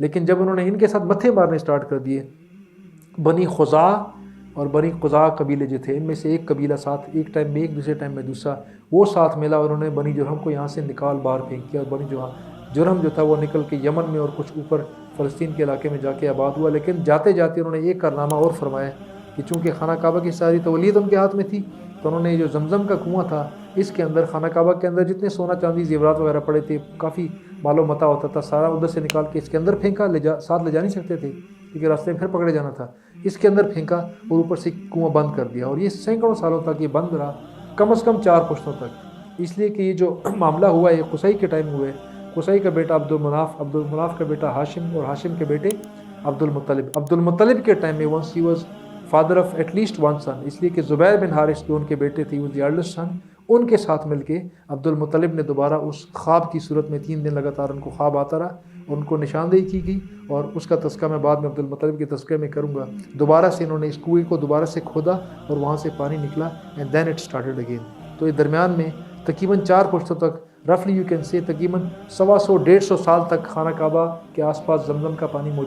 لیکن جب انہوں نے ان کے ساتھ متھے مارنے سٹارٹ کر دیے، بنی خزاع اور بنی قزاع قبیلے جو تھے، ان میں سے ایک قبیلہ ساتھ ایک ٹائم میں ایک، دوسرے ٹائم میں دوسرا، وہ ساتھ ملا اور انہوں نے بنی جرہم کو یہاں سے نکال باہر پھینک کیا، اور بنی جرہم جو تھا وہ نکل کے یمن میں اور کچھ اوپر فلسطین کے علاقے میں جا کے آباد ہوا۔ لیکن جاتے جاتے انہوں نے ایک کارنامہ اور فرمایا کہ چونکہ خانہ کعبہ کی ساری تولیت ان کے ہاتھ میں تھی، تو انہوں نے جو زمزم کا کنواں تھا اس کے اندر، خانہ کعبہ کے اندر جتنے سونا چاندی زیورات وغیرہ پڑے تھے، کافی مال و متاع ہوتا تھا، سارا ادھر سے نکال کے اس کے اندر پھینکا، ساتھ لے جا نہیں سکتے تھے کیونکہ راستے میں پھر پکڑے جانا تھا، اس کے اندر پھینکا اور اوپر سے کنواں بند کر دیا، اور یہ سینکڑوں سالوں تک یہ بند رہا، کم از کم 4 پشتوں تک، اس لیے کہ یہ جو معاملہ ہوا ہے یہ قصی کے ٹائم ہوا ہے۔ قصی کا بیٹا عبد المناف کا بیٹا ہاشم، اور ہاشم کے بیٹے عبد المطلب کے ٹائم میں ونس ہی was father of at least one son, اس لیے کہ زبیر بن حارث جو ان کے بیٹے تھے، وہ ایلڈسٹ سن، ان کے ساتھ مل کے عبد المطلب نے دوبارہ اس خواب کی صورت میں 3 دن لگاتار ان کو خواب آتا رہا، ان کو نشاندہی کی گئی، اور اس کا تذکرہ میں بعد میں عبد المطلب کے تذکرے میں کروں گا۔ دوبارہ سے انہوں نے اس کنویں کو دوبارہ سے کھودا اور وہاں سے پانی نکلا، and then it started again. تو یہ درمیان میں تقریباً 4 پشتوں تک، رفلی یو کین سے تقریباً 125 150 سال تک خانہ کعبہ کے آس پاس زمزم کا پانی موجود